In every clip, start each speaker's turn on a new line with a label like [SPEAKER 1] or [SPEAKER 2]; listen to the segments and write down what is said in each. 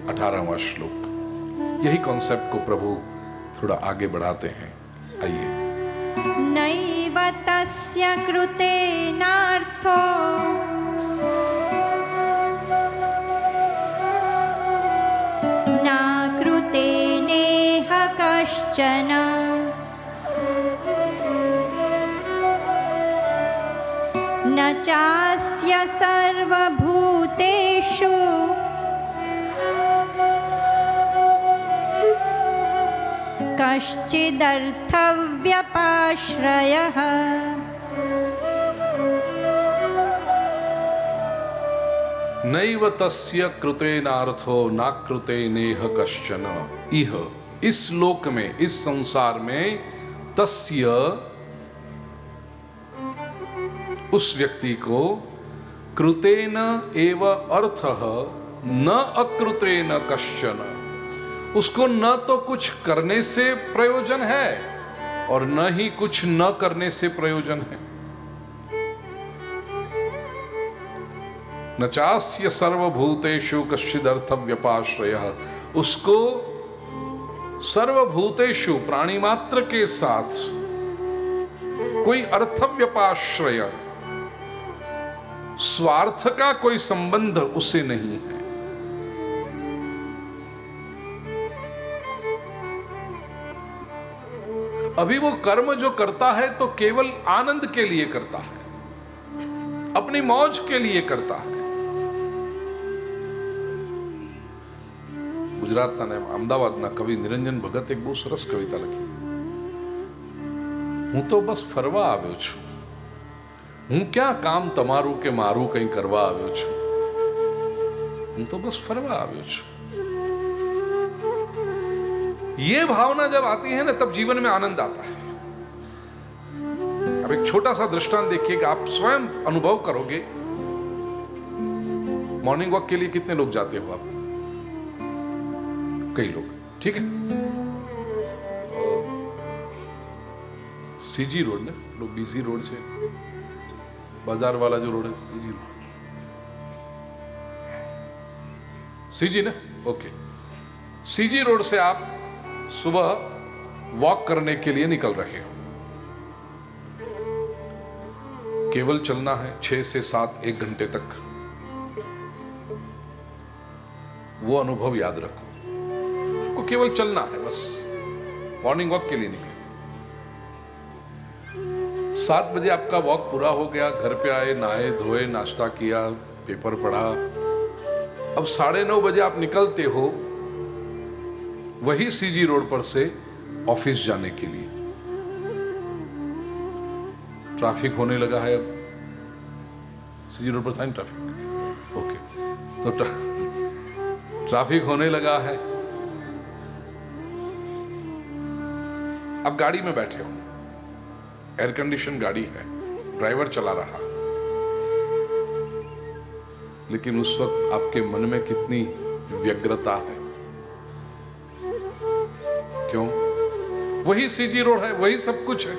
[SPEAKER 1] 18वां श्लोक। यही कॉन्सेप्ट को प्रभु थोड़ा आगे बढ़ाते हैं। आइए।
[SPEAKER 2] नैव तस्य कृतेनार्थो न कृतेनेह कश्चन न चास्य सर्वभूतेषु कश्चिदर्थव्यपाश्रयः।
[SPEAKER 1] नैव तस्य कृतेनार्थो न कृतेनेह कश्चन। इह, इस लोक में, इस संसार में, तस्य, उस व्यक्ति को, कृतेन एव अर्थः न अकृतेन कश्चन, उसको न तो कुछ करने से प्रयोजन है और न ही कुछ न करने से प्रयोजन है। न चास्य सर्वभूतेषु कश्चिदर्थ व्यपाश्रयः, उसको सर्वभूतेषु, प्राणी मात्र के साथ कोई अर्थव्यपाश्रय, स्वार्थ का कोई संबंध उसे नहीं है। अभी वो कर्म जो करता है तो केवल आनंद के लिए करता है, अपनी मौज के लिए करता है। ગુજરાતના ને અમદાવાદના કવિ નિરંજન ભગત એક બહુ સરસ કવિતા લખી, હું તો બસ ફરવા આવ્યો છું, હું ક્યાં કામ તમારું કે મારું કંઈ કરવા આવ્યો છું, હું તો બસ ફરવા આવ્યો છું। ये भावना जब आती है ना, तब जीवन में आनंद आता है। अब एक छोटा सा दृष्टांत देखिएगा, आप स्वयं अनुभव करोगे। मॉर्निंग वॉक के लिए कितने लोग जाते हो आप? कई लोग, ठीक है। सीजी रोड ने लोग, बीसी रोड से बाजार वाला जो रोड है, सीजी रोड, सीजी ने, ओके। सीजी रोड से आप सुबह वॉक करने के लिए निकल रहे हो। केवल चलना है 6 से 7, 1 घंटे तक। वो अनुभव याद रखो, आपको केवल चलना है, बस मॉर्निंग वॉक के लिए निकले। 7 बजे आपका वॉक पूरा हो गया, घर पे आए, नहाए धोए, नाश्ता किया, पेपर पढ़ा। अब 9:30 बजे आप निकलते हो वही सीजी रोड पर से ऑफिस जाने के लिए। ट्रैफिक होने लगा है, अब सीजी रोड पर था नहीं ट्रैफिक, ओके। तो ट्रैफिक होने लगा है। अब गाड़ी में बैठे हो, एयर कंडीशन गाड़ी है, ड्राइवर चला रहा, लेकिन उस वक्त आपके मन में कितनी व्यग्रता है। क्यों? वही सीजी रोड है, वही सब कुछ है।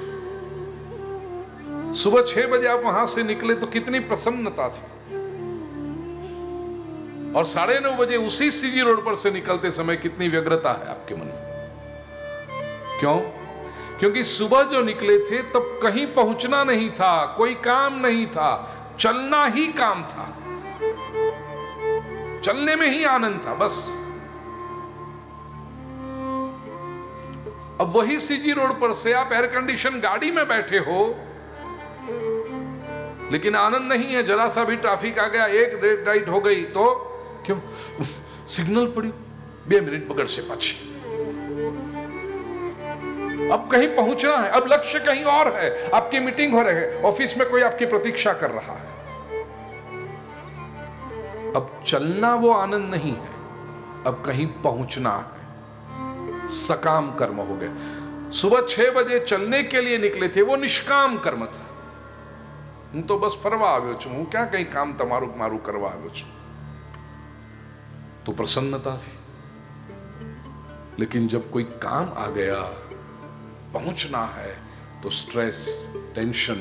[SPEAKER 1] सुबह 6 बजे आप वहां से निकले तो कितनी प्रसन्नता थी, और 9:30 बजे उसी सीजी रोड पर से निकलते समय कितनी व्यग्रता है आपके मन में। क्यों? क्योंकि सुबह जो निकले थे तब कहीं पहुंचना नहीं था, कोई काम नहीं था, चलना ही काम था, चलने में ही आनंद था, बस। अब वही सीजी रोड पर से आप एयर कंडीशन गाड़ी में बैठे हो, लेकिन आनंद नहीं है। जरा सा भी ट्रैफिक आ गया, एक रेड लाइट हो गई तो क्यों सिग्नल पड़ी 2 मिनट बगड़ से पाछी। अब कहीं पहुंचना है, अब लक्ष्य कहीं और है, आपकी मीटिंग हो रही है, ऑफिस में कोई आपकी प्रतीक्षा कर रहा है। अब चलना वो आनंद नहीं है, अब कहीं पहुंचना है, सकाम कर्म हो गए। सुबह 6 बजे चलने के लिए निकले थे, वो निष्काम कर्म था। હું તો બસ ફરવા આવ્યો છું, હું ક્યાં કઈ કામ તમારું મારું કરવા આવ્યો છું, तो प्रसन्नता थी। लेकिन जब कोई काम आ गया, पहुंचना है, तो स्ट्रेस, टेंशन,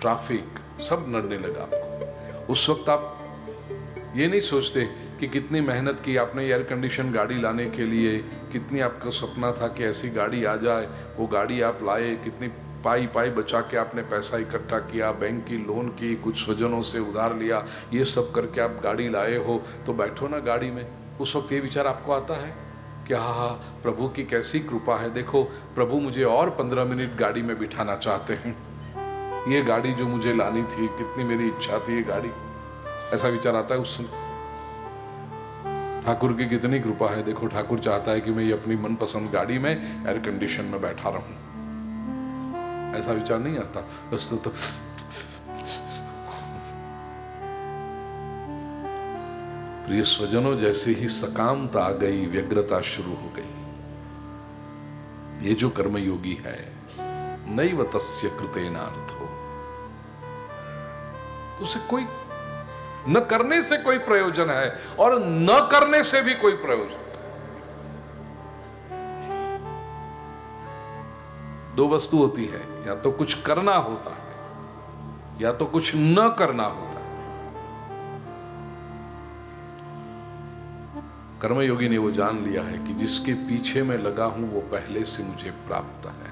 [SPEAKER 1] ट्रैफिक सब नड़ने लगा आपको। उस वक्त आप ये नहीं सोचते कि कितनी मेहनत की आपने एयर कंडीशन गाड़ी लाने के लिए, कितनी आपका सपना था कि ऐसी गाड़ी आ जाए, वो गाड़ी आप लाए, कितनी पाई पाई बचा के आपने पैसा इकट्ठा किया, बैंक की लोन की, कुछ स्वजनों से उधार लिया, ये सब करके आप गाड़ी लाए हो, तो बैठो ना गाड़ी में। उस वक्त ये विचार आपको आता है कि हाँ, प्रभु की कैसी कृपा है, देखो प्रभु मुझे और 15 मिनट गाड़ी में बिठाना चाहते हैं, ये गाड़ी जो मुझे लानी थी, कितनी मेरी इच्छा थी ये गाड़ी। ऐसा विचार आता है उस समय। ठाकुर की कितनी कृपा है, देखो ठाकुर चाहता है कि मैं ये अपनी मनपसंद गाड़ी में एयर कंडीशन में बैठा रहूं। ऐसा विचार नहीं आता बस तो प्रिय स्वजनों, जैसे ही सकामता आ गई, व्यग्रता शुरू हो गई। ये जो कर्मयोगी है, नैव तस्य कृतेनार्थो, उसे कोई न करने से कोई प्रयोजन है और न करने से भी कोई प्रयोजन। दो वस्तु होती है, या तो कुछ करना होता है या तो कुछ न करना होता है। कर्मयोगी ने वो जान लिया है कि जिसके पीछे मैं लगा हूं वो पहले से मुझे प्राप्त है,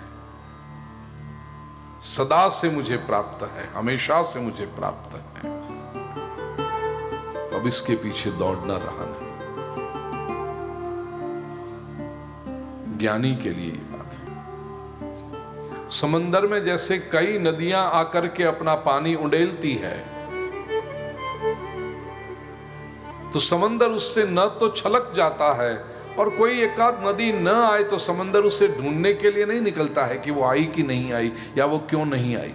[SPEAKER 1] सदा से मुझे प्राप्त है, हमेशा से मुझे प्राप्त है। तो अब इसके पीछे दौड़ना रहा नहीं। ज्ञानी के लिए ये बात है। समंदर में जैसे कई नदियां आकर के अपना पानी उंडेलती है, तो समंदर उससे न तो छलक जाता है, और कोई एकाध नदी न आए तो समंदर उसे ढूंढने के लिए नहीं निकलता है कि वो आई कि नहीं आई, या वो क्यों नहीं आई।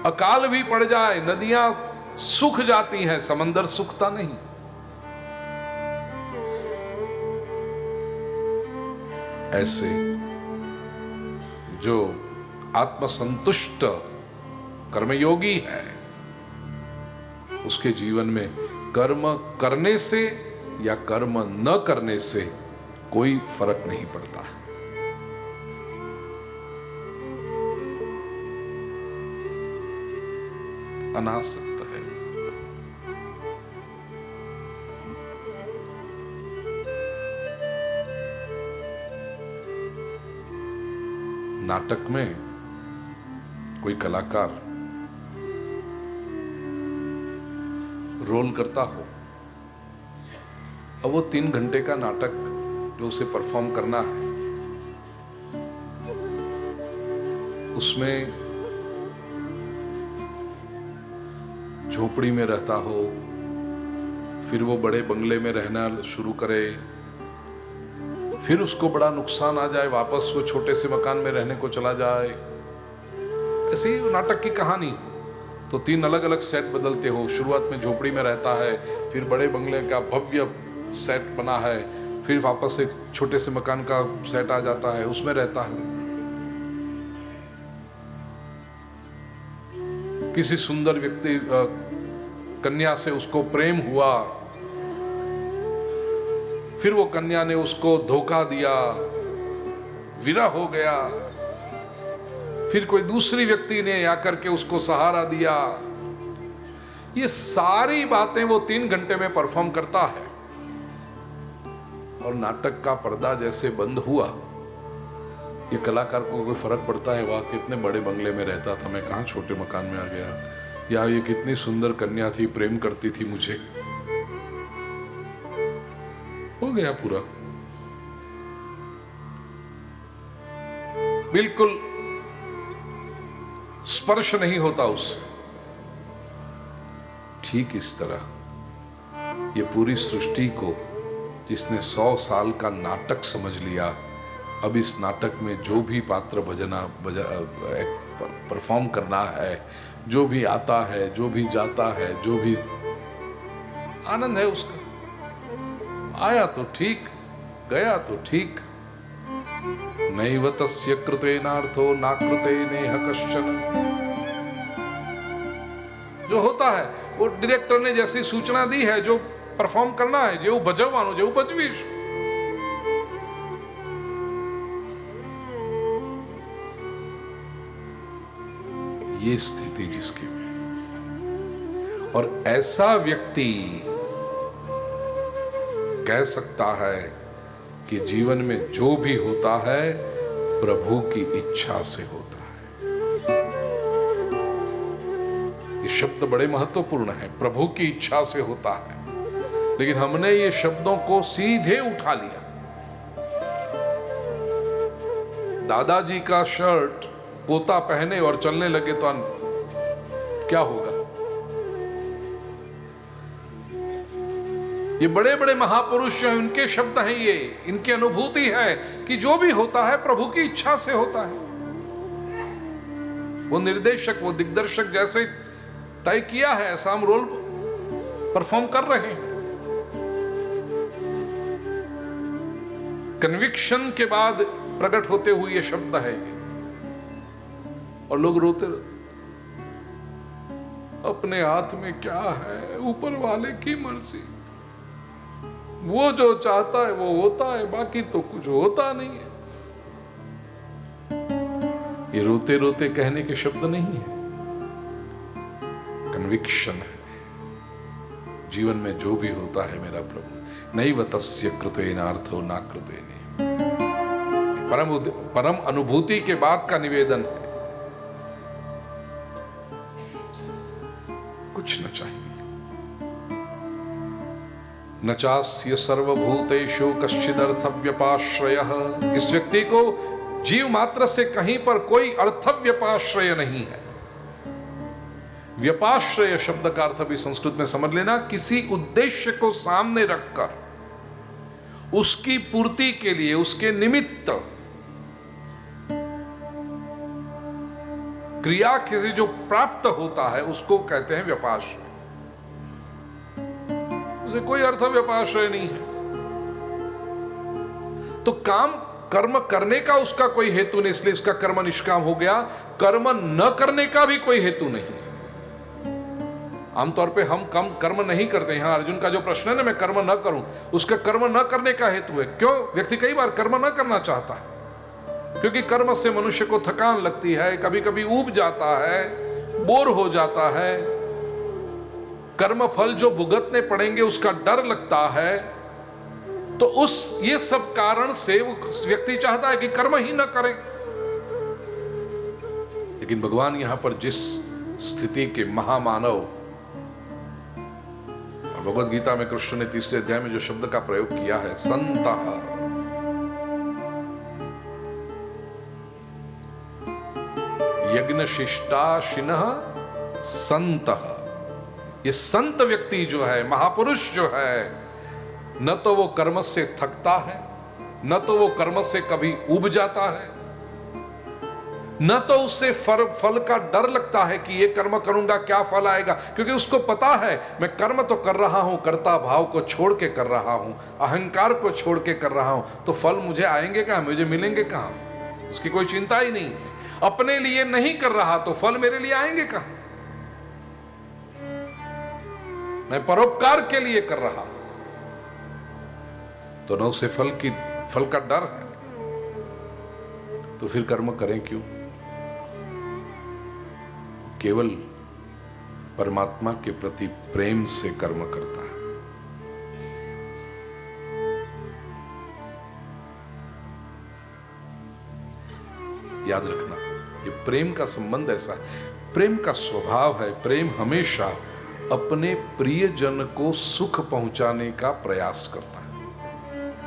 [SPEAKER 1] अकाल भी पड़ जाए, नदियां सूख जाती हैं, समंदर सूखता नहीं। ऐसे जो आत्मसंतुष्ट कर्मयोगी है, उसके जीवन में कर्म करने से या कर्म न करने से कोई फर्क नहीं पड़ता है। अनासक्त है। नाटक में कोई कलाकार रोल करता हो, अब वो 3 घंटे का नाटक जो उसे परफॉर्म करना है, उसमें झोपड़ी में रहता हो, फिर वो बड़े बंगले में रहना शुरू करे, फिर उसको बड़ा नुकसान आ जाए, वापस वो छोटे से मकान में रहने को चला जाए। ऐसी ही नाटक की कहानी। तो 3 अलग अलग सेट बदलते हो। शुरुआत में झोपड़ी में रहता है, फिर बड़े बंगले का भव्य सेट बना है, फिर वापस एक छोटे से मकान का सेट आ जाता है, उसमें रहता है। किसी सुंदर व्यक्ति कन्या से उसको प्रेम हुआ, फिर वो कन्या ने उसको धोखा दिया, विरह हो गया, फिर कोई दूसरी व्यक्ति ने आकर के उसको सहारा दिया। ये सारी बातें वो 3 घंटे में परफॉर्म करता है, और नाटक का पर्दा जैसे बंद हुआ, ये कलाकार को कोई फर्क पड़ता है, वाह कितने बड़े बंगले में रहता था, मैं कहां छोटे मकान में आ गया, या ये कितनी सुंदर कन्या थी, प्रेम करती थी मुझे। हो गया पूरा, बिल्कुल स्पर्श नहीं होता उससे। ठीक इस तरह ये पूरी सृष्टि को जिसने 100 साल का नाटक समझ लिया, अब इस नाटक में जो भी पात्र परफॉर्म करना है, जो भी आता है, जो भी जाता है, जो भी आनंद है उसका, आया तो ठीक, गया तो ठीक। नैव तस्य कृतेनार्थो नाकृते नेह कश्चन। जो होता है वो डायरेक्टर ने जैसी सूचना दी है, जो परफॉर्म करना है, जेऊ भजवानो जेऊ भजवीश। ये स्थिति जिसकी, और ऐसा व्यक्ति कह सकता है कि जीवन में जो भी होता है प्रभु की इच्छा से होता है। ये शब्द बड़े महत्वपूर्ण है, प्रभु की इच्छा से होता है। लेकिन हमने ये शब्दों को सीधे उठा लिया। दादाजी का शर्ट पोता पहने और चलने लगे तो क्या होगा? ये बड़े बड़े महापुरुष जो हैं, उनके शब्द हैं, ये इनकी अनुभूति है कि जो भी होता है प्रभु की इच्छा से होता है। वो निर्देशक, वो दिग्दर्शक जैसे तय किया है ऐसा हम रोल परफॉर्म कर रहे हैं। कन्विक्शन के बाद प्रकट होते हुए ये शब्द है और लोग रोते रहते। अपने हाथ में क्या है, ऊपर वाले की मर्जी, वो जो चाहता है वो होता है, बाकी तो कुछ होता नहीं है। ये रोते रोते कहने के शब्द नहीं है, कन्विक्शन है। जीवन में जो भी होता है मेरा प्रभु, नैव तस्य कृतेनार्थो न कृतेने। परम अनुभूति के बाद का निवेदन है, कुछ न चाहिए। न चास्य सर्वभूतेषु कश्चिदर्थ व्यपाश्रयः। इस व्यक्ति को जीव मात्र से कहीं पर कोई अर्थ व्यपाश्रय नहीं है। व्यपाश्रय शब्द का अर्थ भी संस्कृत में समझ लेना, किसी उद्देश्य को सामने रखकर उसकी पूर्ति के लिए, उसके निमित्त क्रिया किसी जो प्राप्त होता है उसको कहते हैं व्यपाश्रय। उसे कोई अर्थ व्यपाश्रय नहीं है। तो काम कर्म करने का उसका कोई हेतु नहीं, इसलिए इसका कर्म निष्काम हो गया। कर्म न करने का भी कोई हेतु नहीं। आमतौर पे हम कम कर्म नहीं करते। यहां अर्जुन का जो प्रश्न है ना, मैं कर्म न करूं, उसका कर्म न करने का हेतु है। क्यों? व्यक्ति कई बार कर्म न करना चाहता है क्योंकि कर्म से मनुष्य को थकान लगती है, कभी कभी ऊब जाता है, बोर हो जाता है, कर्म फल जो भुगतने पड़ेंगे उसका डर लगता है। तो ये सब कारण से वो व्यक्ति चाहता है कि कर्म ही न करे। लेकिन भगवान यहां पर जिस स्थिति के महामानव, और भगवद गीता में कृष्ण ने 3रे अध्याय में जो शब्द का प्रयोग किया है, संतः, यज्ञ शिष्टाशिनः संतः। ये संत व्यक्ति जो है, महापुरुष जो है, न तो वो कर्म से थकता है, न तो वो कर्म से कभी ऊब जाता है, न तो उससे फल का डर लगता है कि ये कर्म करूंगा क्या फल आएगा, क्योंकि उसको पता है मैं कर्म तो कर रहा हूं, कर्ता भाव को छोड़ के कर रहा हूं, अहंकार को छोड़ के कर रहा हूं, तो फल मुझे आएंगे कहां, मुझे मिलेंगे कहां। उसकी कोई चिंता ही नहीं है। अपने लिए नहीं कर रहा तो फल मेरे लिए आएंगे कहां। मैं परोपकार के लिए कर रहा तो न उसे फल का डर है, तो फिर कर्म करें क्यों? केवल परमात्मा के प्रति प्रेम से कर्म करता है। याद रखना, ये प्रेम का संबंध ऐसा है, प्रेम का स्वभाव है। प्रेम हमेशा अपने प्रियजन को सुख पहुंचाने का प्रयास करता है।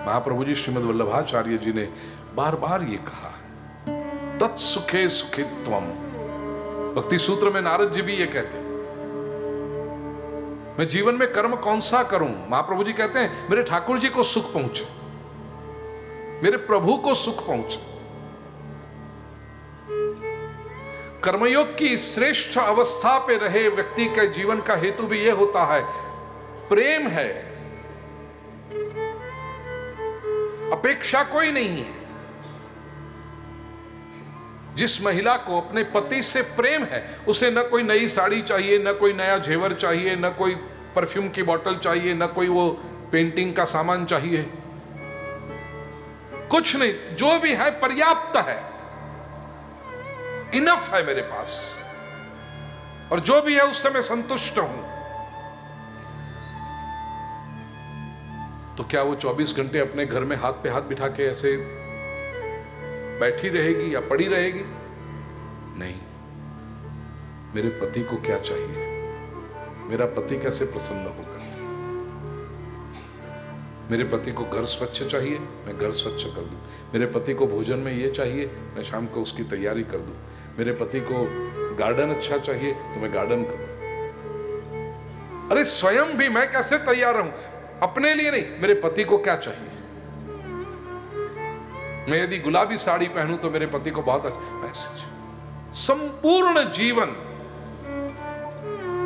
[SPEAKER 1] महाप्रभु जी श्रीमद् वल्लभाचार्य जी ने बार बार ये कहा है, तत्सुखे सुखित्वम। भक्ति सूत्र में नारद जी भी ये कहते हैं, मैं जीवन में कर्म कौन सा करूं? महाप्रभु जी कहते हैं मेरे ठाकुर जी को सुख पहुंचे, मेरे प्रभु को सुख पहुंचे। कर्मयोग की श्रेष्ठ अवस्था पे रहे व्यक्ति के जीवन का हेतु भी यह होता है, प्रेम है, अपेक्षा कोई नहीं है। जिस महिला को अपने पति से प्रेम है, उसे न कोई नई साड़ी चाहिए, न कोई नया जेवर चाहिए, न कोई परफ्यूम की बोतल चाहिए, न कोई वो पेंटिंग का सामान चाहिए, कुछ नहीं। जो भी है पर्याप्त है, इनफ है मेरे पास, और जो भी है उससे मैं संतुष्ट हूं। तो क्या वो 24 घंटे अपने घर में हाथ पे हाथ बिठा के ऐसे बैठी रहेगी या पड़ी रहेगी? नहीं। मेरे पति को क्या चाहिए, मेरा पति कैसे प्रसन्न होगा? मेरे पति को घर स्वच्छ चाहिए, मैं घर स्वच्छ कर दूं। मेरे पति को भोजन में ये चाहिए, मैं शाम को उसकी तैयारी कर दूं। मेरे पति को गार्डन अच्छा चाहिए तो मैं गार्डन करूं। अरे स्वयं भी मैं कैसे तैयार रहूं? अपने लिए नहीं, मेरे पति को क्या चाहिए। मैं यदि गुलाबी साड़ी पहनूं तो मेरे पति को बहुत अच्छा मैसेज। संपूर्ण जीवन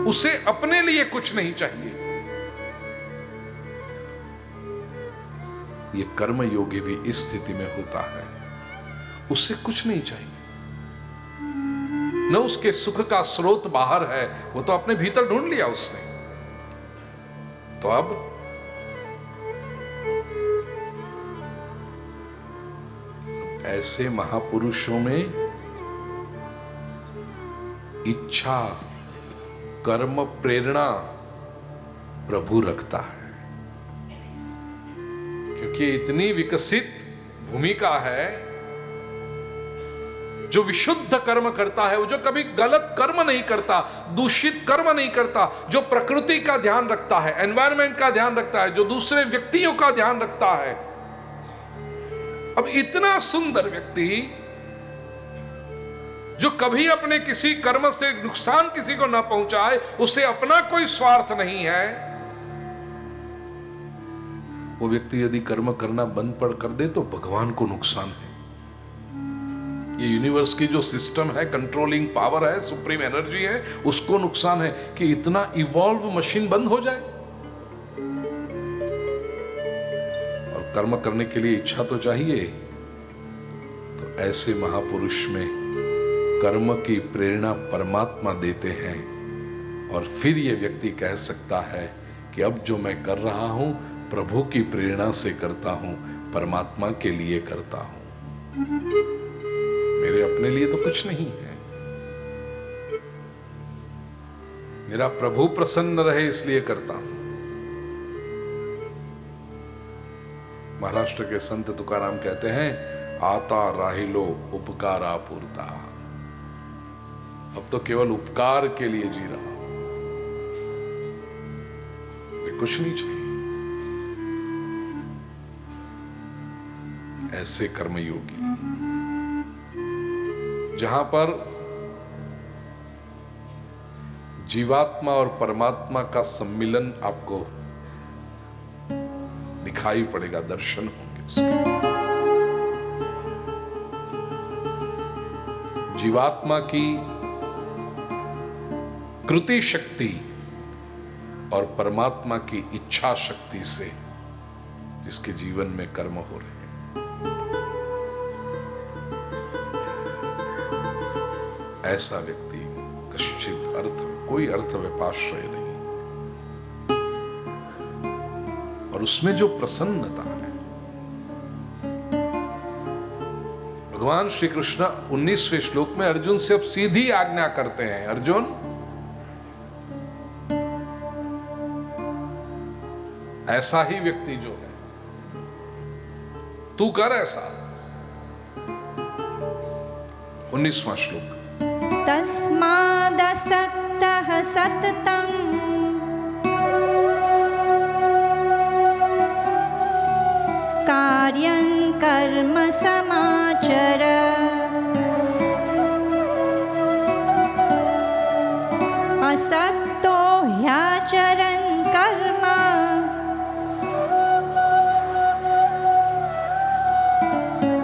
[SPEAKER 1] उसे अपने लिए कुछ नहीं चाहिए। ये कर्म योगी भी इस स्थिति में होता है, उससे कुछ नहीं चाहिए। न उसके सुख का स्रोत बाहर है, वो तो अपने भीतर ढूंढ लिया उसने। तो अब ऐसे महापुरुषों में इच्छा, कर्म, प्रेरणा प्रभु रखता है, क्योंकि इतनी विकसित भूमिका है। जो विशुद्ध कर्म करता है, वो जो कभी गलत कर्म नहीं करता, दूषित कर्म नहीं करता, जो प्रकृति का ध्यान रखता है, एनवायरनमेंट का ध्यान रखता है, जो दूसरे व्यक्तियों का ध्यान रखता है। अब इतना सुंदर व्यक्ति जो कभी अपने किसी कर्म से नुकसान किसी को ना पहुंचाए, उसे अपना कोई स्वार्थ नहीं है, वो व्यक्ति यदि कर्म करना बंद पड़ कर दे तो भगवान को नुकसान है। ये यूनिवर्स की जो सिस्टम है, कंट्रोलिंग पावर है, सुप्रीम एनर्जी है, उसको नुकसान है कि इतना इवॉल्व मशीन बंद हो जाए। और कर्म करने के लिए इच्छा तो चाहिए। तो ऐसे महापुरुष में कर्म की प्रेरणा परमात्मा देते हैं, और फिर ये व्यक्ति कह सकता है कि अब जो मैं कर रहा हूं प्रभु की प्रेरणा से करता हूं, परमात्मा के लिए करता हूं, मेरे अपने लिए तो कुछ नहीं है। मेरा प्रभु प्रसन्न रहे इसलिए करता हूं। महाराष्ट्र के संत तुकाराम कहते हैं, आता राहिलो उपकारा पूर्ता। अब तो केवल उपकार के लिए जी रहा हूं, कुछ नहीं चाहिए। ऐसे कर्मयोगी जहां पर जीवात्मा और परमात्मा का सम्मिलन आपको दिखाई पड़ेगा, दर्शन होंगे उसके। जीवात्मा की कृति शक्ति और परमात्मा की इच्छा शक्ति से जिसके जीवन में कर्म हो रहे हैं, ऐसा व्यक्ति कश्चित अर्थ, कोई अर्थ व्यपाश्रय नहीं, और उसमें जो प्रसन्नता है। भगवान श्री कृष्ण 19वें श्लोक में अर्जुन से अब सीधी आज्ञा करते हैं, अर्जुन ऐसा ही व्यक्ति जो है तू कर ऐसा। 19वां श्लोक,
[SPEAKER 2] तस्मादसक्तः सततं कार्यं कर्म समाचर असक्तो ह्याचरन् कर्म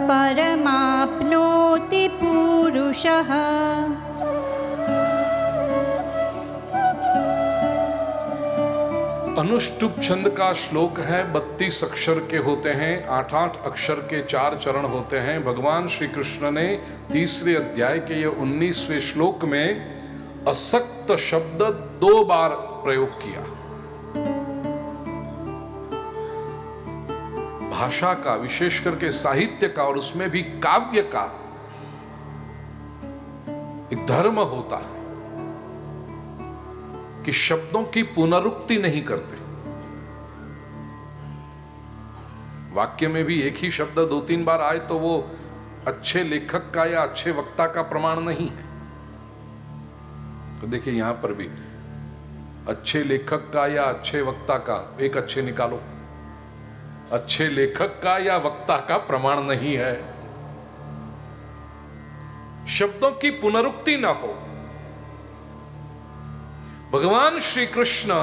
[SPEAKER 2] परमाप्नोति पुरुषः।
[SPEAKER 1] अनुष्टुप छंद का श्लोक है, 32 अक्षर के होते हैं, 8-8 अक्षर के 4 चरण होते हैं। भगवान श्री कृष्ण ने तीसरे अध्याय के ये 19वें श्लोक में असक्त शब्द 2 बार प्रयोग किया। भाषा का, विशेष करके साहित्य का, और उसमें भी काव्य का एक धर्म होता है कि शब्दों की पुनरुक्ति नहीं करते। वाक्य में भी एक ही शब्द 2-3 बार आए तो वो अच्छे लेखक का या अच्छे वक्ता का प्रमाण नहीं है। तो देखिए यहां पर भी अच्छे लेखक का या अच्छे वक्ता का, एक अच्छे निकालो, अच्छे लेखक का या वक्ता का प्रमाण नहीं है। शब्दों की पुनरुक्ति ना हो। भगवान श्री कृष्ण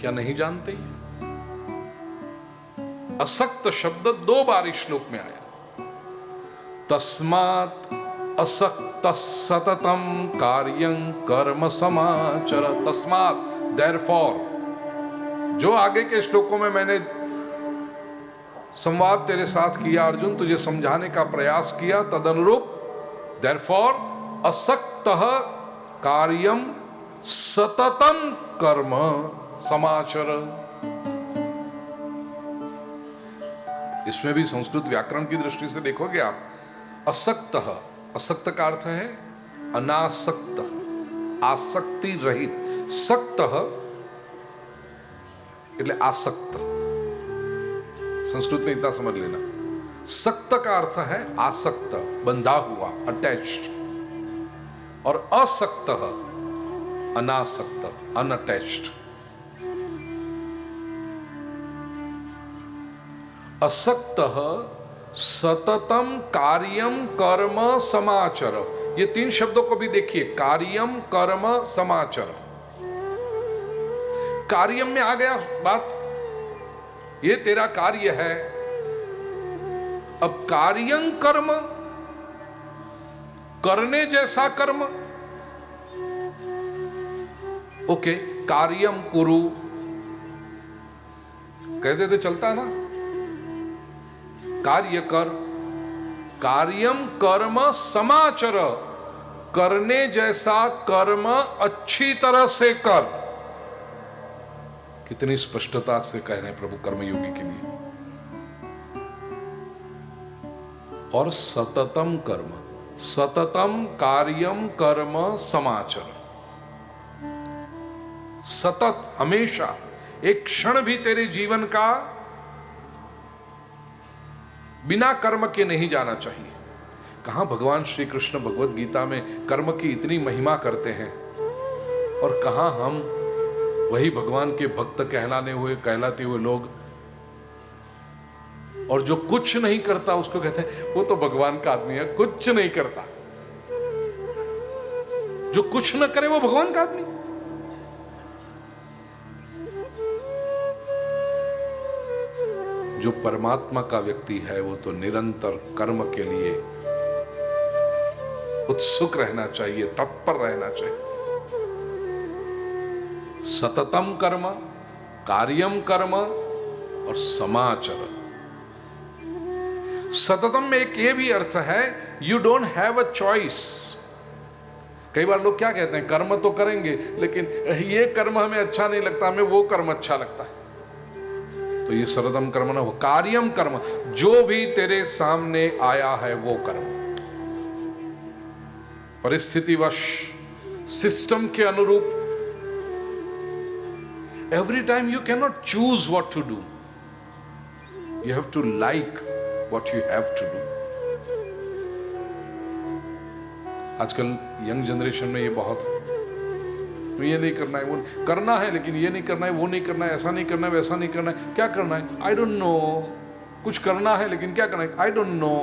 [SPEAKER 1] क्या नहीं जानते हैं? असक्त शब्द 2 बार इस श्लोक में आया। तस्मात् असक्त सततम कार्यं कर्म समाचर। तस्मात्, देयरफॉर, जो आगे के श्लोकों में मैंने संवाद तेरे साथ किया अर्जुन, तुझे समझाने का प्रयास किया, तदनुरूप देयरफॉर असक्तः कार्यम सततम कर्म समाचर। इसमें भी संस्कृत व्याकरण की दृष्टि से देखोगे आप, असक्तः, असक्त का अर्थ है अनासक्त, आसक्ति रहित। सक्तः એટલે आसक्त, संस्कृत में इतना समझ लेना। सक्त का अर्थ है आसक्त, बंधा हुआ, अटैच्ड, और असक्त अनासक्त, अनअटैच्ड। असक्त सततम कार्यम कर्म समाचर। ये 3 शब्दों को भी देखिए, कार्यम कर्म समाचर। कार्यम में आ गया बात, ये तेरा कार्य है। अब कार्यं कर्म, करने जैसा कर्म। ओके, कार्यम कुरु कहते थे, चलता है ना, कार्य कर। कार्यम कर्म समाचर, करने जैसा कर्म अच्छी तरह से कर। कितनी स्पष्टता से कह रहे हैं प्रभु कर्मयोगी के लिए। और सततम कर्म, सततम कार्यम कर्म समाचर। सतत, हमेशा, एक क्षण भी तेरे जीवन का बिना कर्म के नहीं जाना चाहिए। कहां भगवान श्री कृष्ण भगवत गीता में कर्म की इतनी महिमा करते हैं, और कहां हम वही भगवान के भक्त कहलाते हुए लोग, और जो कुछ नहीं करता उसको कहते हैं वो तो भगवान का आदमी है, कुछ नहीं करता। जो कुछ न करे वो भगवान का आदमी। जो परमात्मा का व्यक्ति है वो तो निरंतर कर्म के लिए उत्सुक रहना चाहिए, तत्पर रहना चाहिए। सततम कर्म, कार्यम कर्म और समाचर। सततम में एक ये भी अर्थ है, you don't have a choice. कई बार लोग क्या कहते हैं, कर्म तो करेंगे लेकिन ये कर्म हमें अच्छा नहीं लगता, हमें वो कर्म अच्छा लगता है। तो ये सततम कर्म ना हो। कार्यम कर्म, जो भी तेरे सामने आया है वो कर्म, परिस्थितिवश, सिस्टम के अनुरूप। Every time you cannot choose what to do. You have to like what you have to do. आजकल यंग जनरेशन में ये बहुत है, ये नहीं करना है, वो करना है, लेकिन ये नहीं करना है, वो नहीं करना है, ऐसा नहीं करना है, वैसा नहीं करना है। क्या करना है? I don't know. कुछ करना है लेकिन क्या करना है? I don't know.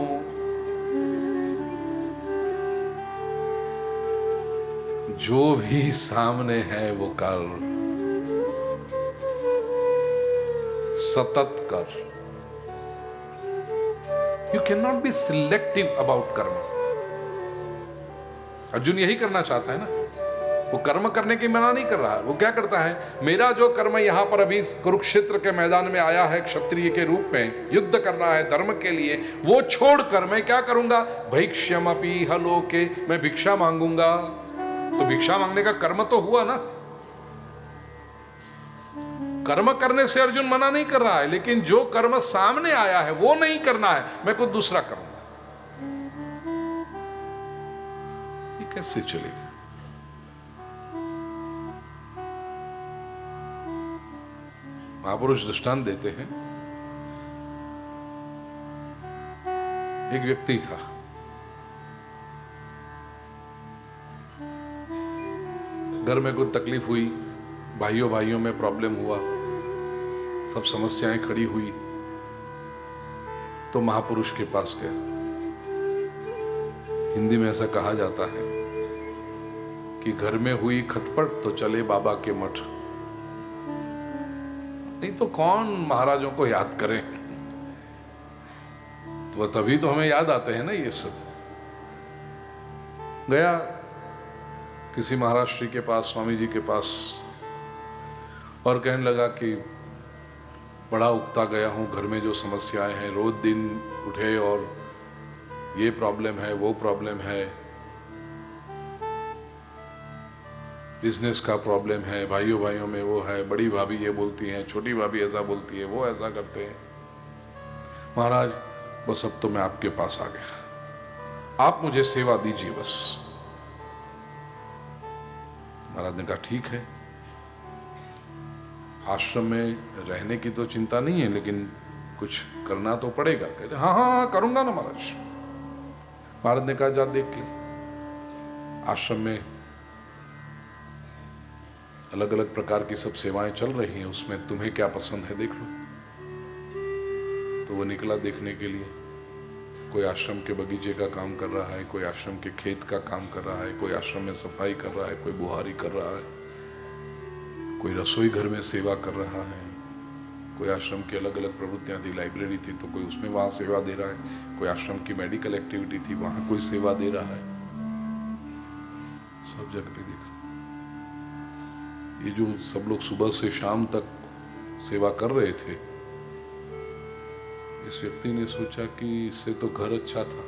[SPEAKER 1] जो भी सामने है वो कर, सतत कर। You can not be selective about कर्म। अर्जुन यही करना चाहता है ना, वो कर्म करने की मना नहीं कर रहा है। वो क्या करता है, मेरा जो कर्म यहां पर अभी कुरुक्षेत्र के मैदान में आया है क्षत्रिय के रूप में, युद्ध करना है धर्म के लिए, वो छोड़कर मैं क्या करूंगा? भैक्ष्यमपि हलोके, मैं भिक्षा मांगूंगा। तो भिक्षा मांगने का कर्म तो हुआ ना। कर्म करने से अर्जुन मना नहीं कर रहा है, लेकिन जो कर्म सामने आया है वो नहीं करना है, मैं कुछ दूसरा करूंगा। ये कैसे चलेगा? महापुरुष दृष्टांत देते हैं। एक व्यक्ति था, घर में कुछ तकलीफ हुई, भाइयों में प्रॉब्लम हुआ, सब समस्याएं खड़ी हुई, तो महापुरुष के पास गया। हिंदी में ऐसा कहा जाता है कि घर में हुई खटपट तो चले बाबा के मठ, नहीं तो कौन महाराजों को याद करें। तो तभी तो हमें याद आते हैं ना ये सब। गया किसी महाराष्ट्री के पास, स्वामी जी के पास, और कहने लगा कि बड़ा उगता गया हूं, घर में जो समस्याएं हैं, रोज दिन उठे और ये प्रॉब्लम है, वो प्रॉब्लम है, बिजनेस का प्रॉब्लम है, भाइयों में वो है, बड़ी भाभी ये बोलती हैं, छोटी भाभी ऐसा बोलती है, वो ऐसा करते हैं। महाराज बस अब तो मैं आपके पास आ गया, आप मुझे सेवा दीजिए बस। महाराज ने कहा ठीक है, आश्रम में रहने की तो चिंता नहीं है, लेकिन कुछ करना तो पड़ेगा। कहते हाँ करूंगा ना महाराज। महाराज ने कहा जा देख ले, आश्रम में अलग अलग प्रकार की सब सेवाएं चल रही हैं, उसमें तुम्हें क्या पसंद है देख लो। तो वो निकला देखने के लिए। कोई आश्रम के बगीचे का काम कर रहा है, कोई आश्रम के खेत का काम कर रहा है, कोई आश्रम में सफाई कर रहा है, कोई बुहारी कर रहा है, कोई रसोई घर में सेवा कर रहा है, कोई आश्रम की अलग अलग प्रवृत्तियां थी, लाइब्रेरी थी तो कोई उसमें वहां सेवा दे रहा है, कोई आश्रम की मेडिकल एक्टिविटी थी वहां कोई सेवा दे रहा है। सब जगह पे देखा, ये जो सब लोग सुबह से शाम तक सेवा कर रहे थे, इस व्यक्ति ने सोचा कि इससे तो घर अच्छा था,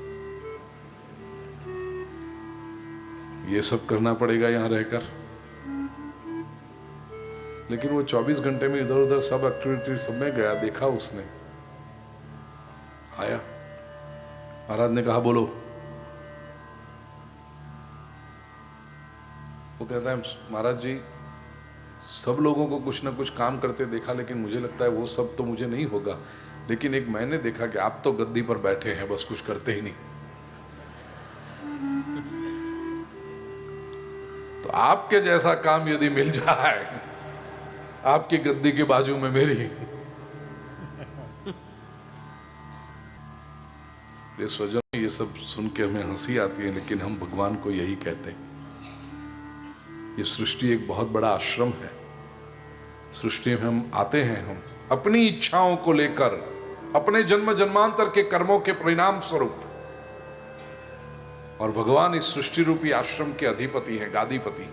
[SPEAKER 1] ये सब करना पड़ेगा यहां रहकर। लेकिन वो 24 घंटे में इधर उधर सब एक्टिविटी सब में गया, देखा उसने, आया। महाराज ने कहा बोलो। वो कहता है महाराज जी सब लोगों को कुछ ना कुछ काम करते देखा, लेकिन मुझे लगता है वो सब तो मुझे नहीं होगा, लेकिन एक मैंने देखा कि आप तो गद्दी पर बैठे हैं, बस कुछ करते ही नहीं। तो आपके जैसा काम यदि मिल जाए आपकी गद्दी के बाजू में मेरी, ये स्वजन, ये सब सुन के हमें हंसी आती है, लेकिन हम भगवान को यही कहते हैं। ये सृष्टि एक बहुत बड़ा आश्रम है। सृष्टि में हम आते हैं, हम अपनी इच्छाओं को लेकर, अपने जन्म जन्मांतर के कर्मों के परिणाम स्वरूप, और भगवान इस सृष्टि रूपी आश्रम के अधिपति हैं, गादीपति।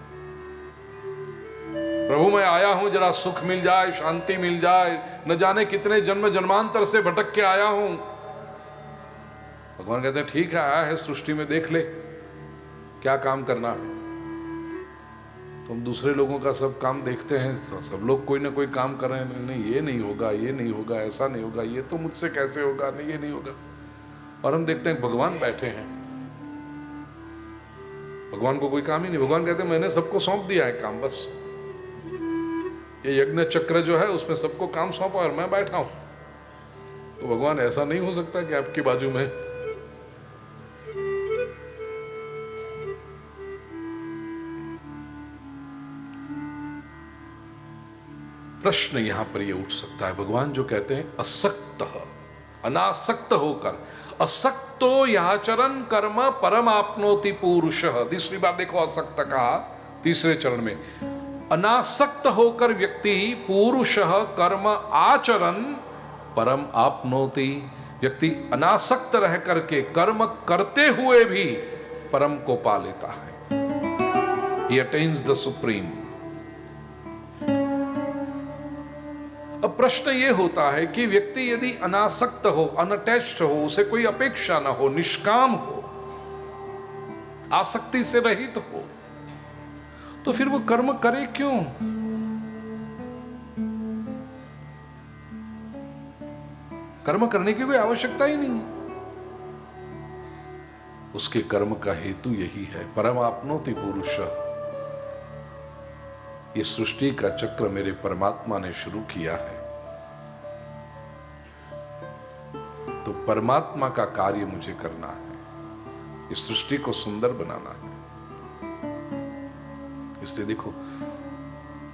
[SPEAKER 1] प्रभु मैं आया हूं जरा सुख मिल जाए, शांति मिल जाए, न जाने कितने जन्म जन्मांतर से भटक के आया हूं। भगवान कहते हैं ठीक है, आया है सृष्टि में, देख ले क्या काम करना है। तो हम दूसरे लोगों का सब काम देखते हैं, सब लोग कोई ना कोई काम कर रहे हैं, नहीं ये नहीं होगा, ये नहीं होगा, ऐसा नहीं होगा, ये तो मुझसे कैसे होगा, नहीं ये नहीं होगा। और हम देखते हैं भगवान बैठे हैं, भगवान को कोई काम ही नहीं। भगवान कहते हैं मैंने सबको सौंप दिया है काम, बस ये यज्ञ चक्र जो है उसमें सबको काम सौंपा और मैं बैठा हूं। तो भगवान ऐसा नहीं हो सकता कि आपकी बाजू में। प्रश्न यहां पर यह उठ सकता है, भगवान जो कहते हैं असक्त, अनासक्त होकर, असक्तो याचरण कर्म परम आपनोति पुरुषः। तीसरी बार देखो असक्त कहा तीसरे चरण में, अनासक्त होकर व्यक्ति पुरुषः कर्म आचरण परम आपनोति, व्यक्ति अनासक्त रह करके कर्म करते हुए भी परम को पा लेता है। He attains the supreme। अब प्रश्न यह होता है कि व्यक्ति यदि अनासक्त हो, अनअटैच्ड हो, उसे कोई अपेक्षा ना हो, निष्काम हो, आसक्ति से रहित हो, तो फिर वो कर्म करे क्यों? कर्म करने की कोई आवश्यकता ही नहीं। उसके कर्म का हेतु यही है, परम आपनोति पुरुषः। ये सृष्टि का चक्र मेरे परमात्मा ने शुरू किया है, परमात्मा का कार्य मुझे करना है, इस सृष्टि को सुंदर बनाना है। इसलिए देखो,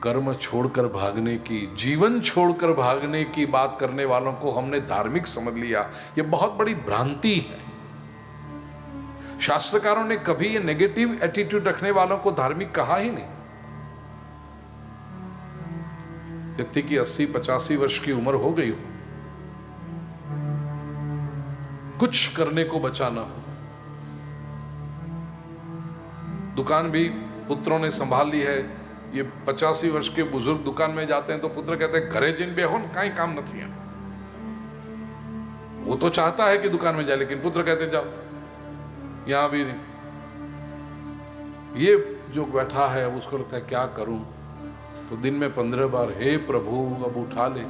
[SPEAKER 1] कर्म छोड़कर भागने की, जीवन छोड़कर भागने की बात करने वालों को हमने धार्मिक समझ लिया। यह बहुत बड़ी भ्रांति है। शास्त्रकारों ने कभी ये नेगेटिव एटीट्यूड रखने वालों को धार्मिक कहा ही नहीं। व्यक्ति की 80-85 वर्ष की उम्र हो गई हो, कुछ करने को बचा ना हो, दुकान भी पुत्रों ने संभाल ली है। ये 85 वर्ष के बुजुर्ग दुकान में जाते हैं तो पुत्र कहते हैं घरे जिन बे हो कहीं काम न थी। वो तो चाहता है कि दुकान में जाए, लेकिन पुत्र कहते जाओ, यहां भी नहीं। ये जो बैठा है उसको लगता है क्या करूं, तो दिन में 15 बार हे प्रभु अब उठा ले,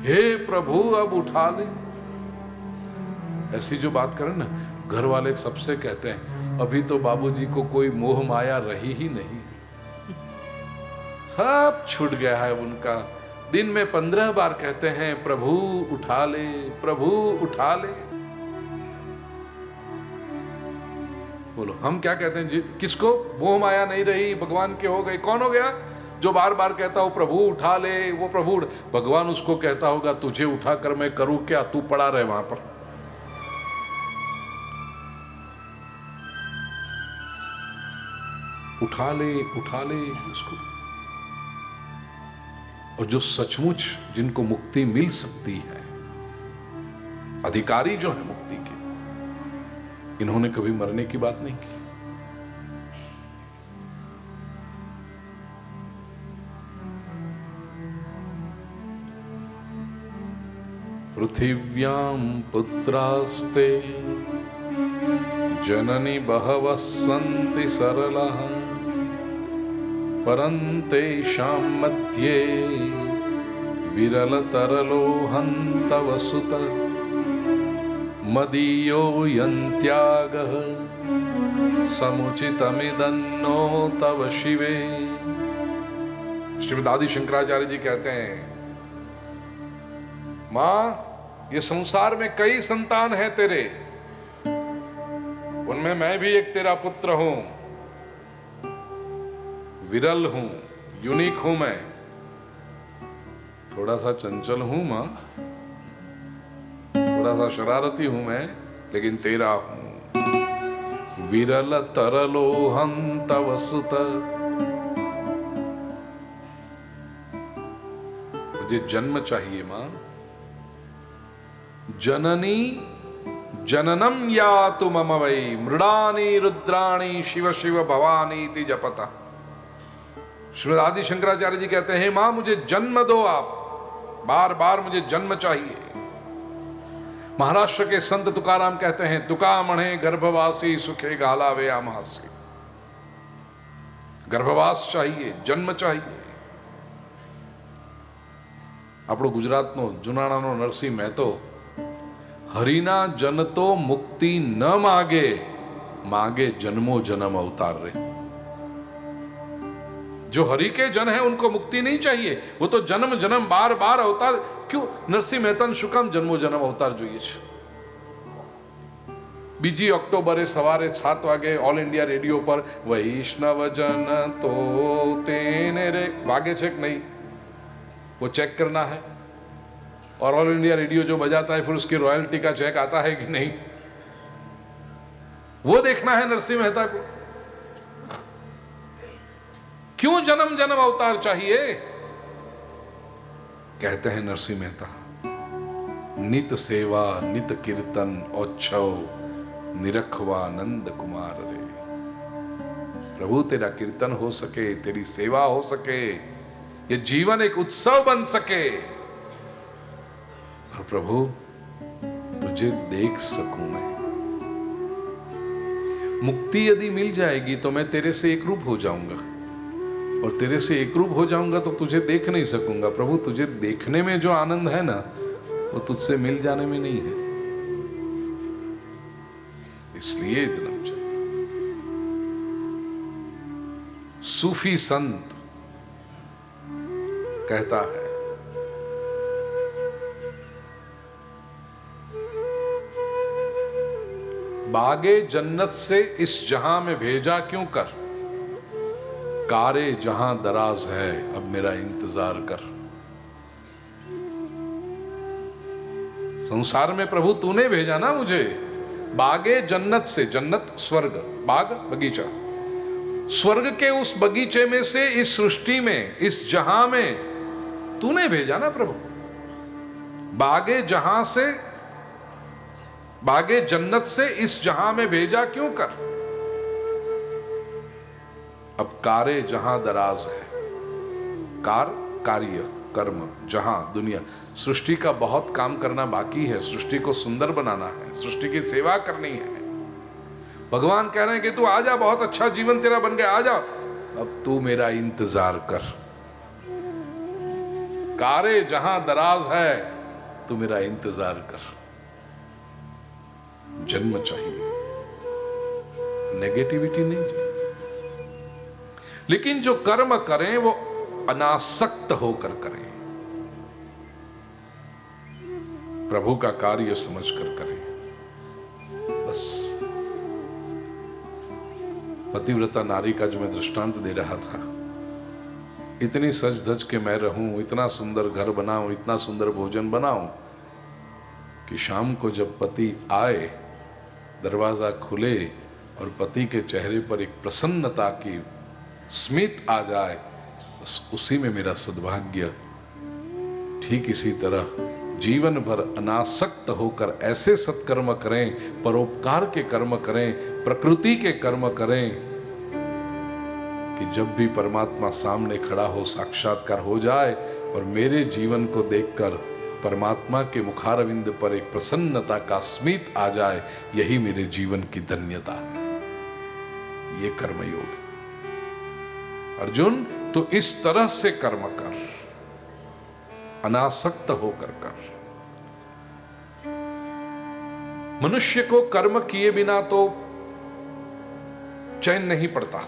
[SPEAKER 1] हे प्रभु अब उठा ले। ऐसी जो बात करें ना, घर वाले सबसे कहते हैं अभी तो बाबूजी को कोई मोह माया रही ही नहीं, सब छूट गया है उनका। दिन में 15 बार कहते हैं प्रभु उठा ले, प्रभु उठा ले। बोलो हम क्या कहते हैं जी? किसको मोह माया नहीं रही, भगवान के हो गए। कौन हो गया? जो बार बार कहता हो प्रभु उठा ले, वो प्रभु भगवान उसको कहता होगा तुझे उठा कर मैं करूं क्या, तू पड़ा रहे वहां पर। उठा ले उसको। और जो सचमुच जिनको मुक्ति मिल सकती है, अधिकारी जो है मुक्ति के, इन्होंने कभी मरने की बात नहीं की। पृथिव्यां पुत्रास्ते जननी बहवः सन्ति सरलः परन्तेषां मध्ये विरलतरलो हन्त वसुत मदीयो यन्त्यागः समुचितमिदन्नो तव शिवे। श्रीमद् आदि शंकराचार्य जी कहते हैं, मां ये संसार में कई संतान हैं तेरे, उनमें मैं भी एक तेरा पुत्र हूं, विरल हूं, यूनिक हूं मैं, थोड़ा सा चंचल हूं मां, थोड़ा सा शरारती हूं मैं, लेकिन तेरा हूं। विरल तरलो हंत वसुत, मुझे जन्म चाहिए मां। जननी जननम या तुम मम वै मृडानी रुद्राणी शिव शिव भवानी ति जपता। श्रीमद् आदि शंकराचार्य जी कहते हैं, मां मुझे जन्म दो आप, बार बार मुझे जन्म चाहिए। महाराष्ट्र के संत तुकाराम कहते हैं, तुका मणे गर्भवासी सुखे गालावे आमासी। गर्भवास चाहिए, जन्म चाहिए। આપણો ગુજરાતનો જુનાણાનો નરસિંહ મહેતો હરિના જન તો મુક્તિ ન માગે, मांगे जन्मों जन्म अवतार रे। जो हरि के जन है उनको मुक्ति नहीं चाहिए, वो तो जन्म जन्म बार बार अवतार। क्यों नरसिंह मेहता શું કામ જન્મો જન્મ અવતાર જોઈએ છે? બીજી ઓક્ટોબરે સવારે 7 વાગે ઓલ ઇન્ડિયા રેડિયો પર વૈષ્ણવ જન તો તેને રે વાગે છે कि नहीं, वो चेक करना है। और ऑल इंडिया रेडियो जो बजाता है फिर उसकी रॉयल्टी का चेक आता है कि नहीं, वो देखना है नरसिंह मेहता को। क्यों जन्म जन्म अवतार चाहिए? कहते हैं नरसिंह मेहता, नित सेवा नित कीर्तन औच्छव निरखवा नंद कुमार रे। प्रभु तेरा कीर्तन हो सके, तेरी सेवा हो सके, ये जीवन एक उत्सव बन सके, और प्रभु तुझे देख सकूं मैं। मुक्ति यदि मिल जाएगी तो मैं तेरे से एक रूप हो जाऊंगा, और तेरे से एक रूप हो जाऊंगा तो तुझे देख नहीं सकूंगा। प्रभु तुझे देखने में जो आनंद है ना, वो तुझसे मिल जाने में नहीं है। इसलिए जन्म चाहिए। सूफी संत कहता है, बागे जन्नत से इस जहां में भेजा क्यों कर, कारे जहां दराज है अब मेरा इंतजार कर। संसार में प्रभु तूने भेजा ना मुझे, बागे जन्नत से, जन्नत स्वर्ग, बाग बगीचा, स्वर्ग के उस बगीचे में से इस सृष्टि में, इस जहां में तूने भेजा ना प्रभु। बागे जहां से, बागे जन्नत से इस जहां में भेजा क्यों कर, अब कारे जहां दराज है। कार कार्य कर्म, जहां दुनिया, सृष्टि का बहुत काम करना बाकी है, सृष्टि को सुंदर बनाना है, सृष्टि की सेवा करनी है। भगवान कह रहे हैं कि तू आ जा, बहुत अच्छा जीवन तेरा बन गया, आ जा, अब तू मेरा इंतजार कर। कारे जहां दराज है तू मेरा इंतजार कर। जन्म चाहिए, नेगेटिविटी नहीं, लेकिन जो कर्म करें वो अनासक्त होकर करें, प्रभु का कार्य समझकर करें। बस पतिव्रता नारी का जो मैं दृष्टांत दे रहा था, इतनी सज धज के मैं रहूं, इतना सुंदर घर बनाऊं, इतना सुंदर भोजन बनाऊं कि शाम को जब पति आए, दरवाजा खुले और पति के चेहरे पर एक प्रसन्नता की स्मित आ जाए, बस उसी में मेरा सद्भाग्य। ठीक इसी तरह जीवन भर अनासक्त होकर ऐसे सत्कर्म करें, परोपकार के कर्म करें, प्रकृति के कर्म करें कि जब भी परमात्मा सामने खड़ा हो, साक्षात्कार हो जाए और मेरे जीवन को देखकर परमात्मा के मुखारविंद पर एक प्रसन्नता का स्मित आ जाए, यही मेरे जीवन की धन्यता है। ये कर्मयोग है। अर्जुन, तो इस तरह से कर्म कर, अनासक्त होकर कर। मनुष्य को कर्म किए बिना तो चैन नहीं पड़ता,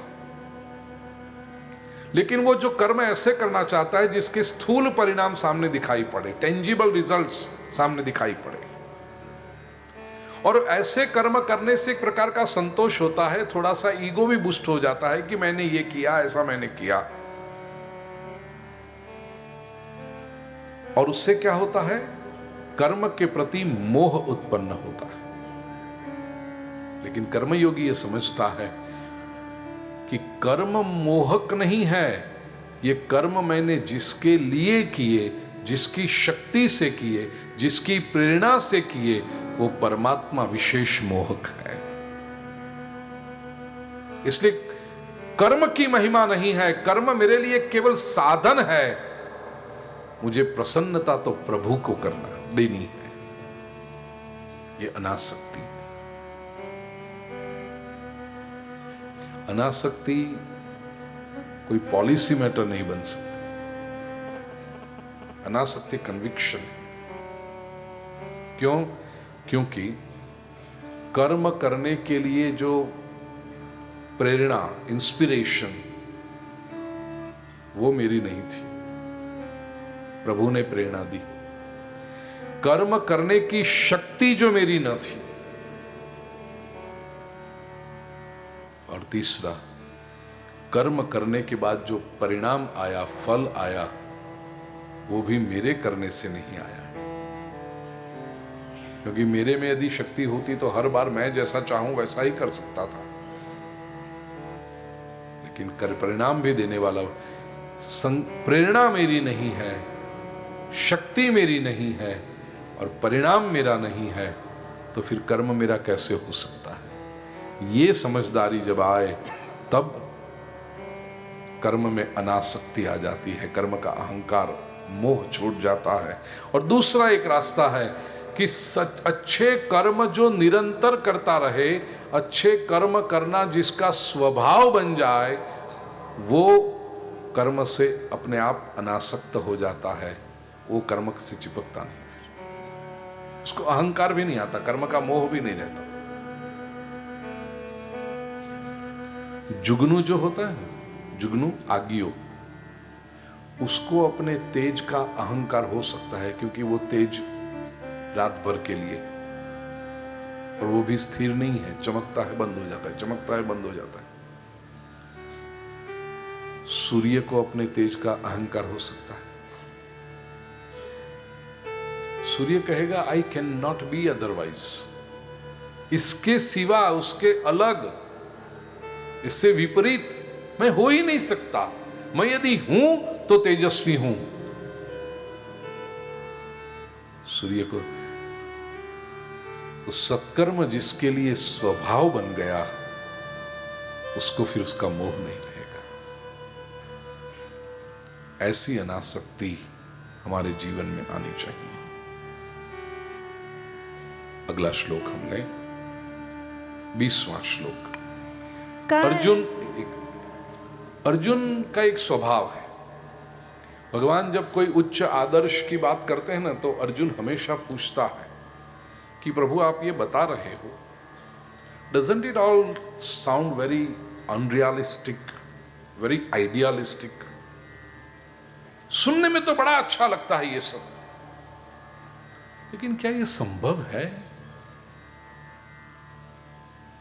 [SPEAKER 1] लेकिन वो जो कर्म ऐसे करना चाहता है जिसके स्थूल परिणाम सामने दिखाई पड़े, टेंजिबल रिजल्ट्स सामने दिखाई पड़े, और ऐसे कर्म करने से एक प्रकार का संतोष होता है, थोड़ा सा ईगो भी बूस्ट हो जाता है कि मैंने ये किया, ऐसा मैंने किया। और उससे क्या होता है, कर्म के प्रति मोह उत्पन्न होता है। लेकिन कर्मयोगी ये समझता है कि कर्म मोहक नहीं है, ये कर्म मैंने जिसके लिए किए, जिसकी शक्ति से किए, जिसकी प्रेरणा से किए, वो परमात्मा विशेष मोहक है। इसलिए कर्म की महिमा नहीं है, कर्म मेरे लिए केवल साधन है, मुझे प्रसन्नता तो प्रभु को करना देनी है। ये अनासक्ति। अनासक्ति कोई पॉलिसी मैटर नहीं बन सकती, अनासक्ति कन्विक्शन। क्यों? क्योंकि कर्म करने के लिए जो प्रेरणा, इंस्पिरेशन, वो मेरी नहीं थी, प्रभु ने प्रेरणा दी। कर्म करने की शक्ति जो मेरी न थी, और तीसरा, कर्म करने के बाद जो परिणाम आया, फल आया, वो भी मेरे करने से नहीं आया। क्योंकि मेरे में यदि शक्ति होती तो हर बार मैं जैसा चाहूं वैसा ही कर सकता था, लेकिन कर परिणाम भी देने वाला, प्रेरणा मेरी नहीं है, शक्ति मेरी नहीं है और परिणाम मेरा नहीं है, तो फिर कर्म मेरा कैसे हो सकता है? ये समझदारी जब आए तब कर्म में अनासक्ति आ जाती है, कर्म का अहंकार, मोह छूट जाता है। और दूसरा एक रास्ता है कि अच्छे कर्म जो निरंतर करता रहे, अच्छे कर्म करना जिसका स्वभाव बन जाए, वो कर्म से अपने आप अनासक्त हो जाता है, वो कर्म से चिपकता नहीं, उसको अहंकार भी नहीं आता, कर्म का मोह भी नहीं रहता। जुगनू जो होता है, जुगनू आगियो, उसको अपने तेज का अहंकार हो सकता है, क्योंकि वो तेज रात भर के लिए, और वो भी स्थिर नहीं है, चमकता है बंद हो जाता है, चमकता है बंद हो जाता है। सूर्य को अपने तेज का अहंकार हो सकता है। सूर्य कहेगा I can not be otherwise, इसके सिवा, उसके अलग, इससे विपरीत मैं हो ही नहीं सकता। मैं यदि हूं तो तेजस्वी हूं। सूर्य को तो सत्कर्म जिसके लिए स्वभाव बन गया, उसको फिर उसका मोह नहीं रहेगा। ऐसी अनासक्ति हमारे जीवन में आनी चाहिए। अगला श्लोक हमने 20वां श्लोक। अर्जुन का एक स्वभाव है, भगवान जब कोई उच्च आदर्श की बात करते हैं ना, तो अर्जुन हमेशा पूछता है कि प्रभु आप ये बता रहे हो, doesn't it all sound very unrealistic, very idealistic? सुनने में तो बड़ा अच्छा लगता है ये सब, लेकिन क्या ये संभव है?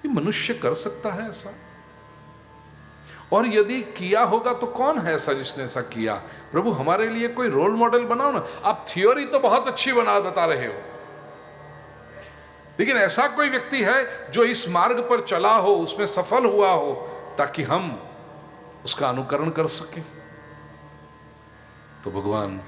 [SPEAKER 1] ये मनुष्य कर सकता है ऐसा? और यदि किया होगा तो कौन है ऐसा जिसने ऐसा किया? प्रभु हमारे लिए कोई रोल मॉडल बनाओ ना। आप थियोरी तो बहुत अच्छी बता रहे हो, लेकिन ऐसा कोई व्यक्ति है जो इस मार्ग पर चला हो, उसमें सफल हुआ हो, ताकि हम उसका अनुकरण कर सकें? तो भगवान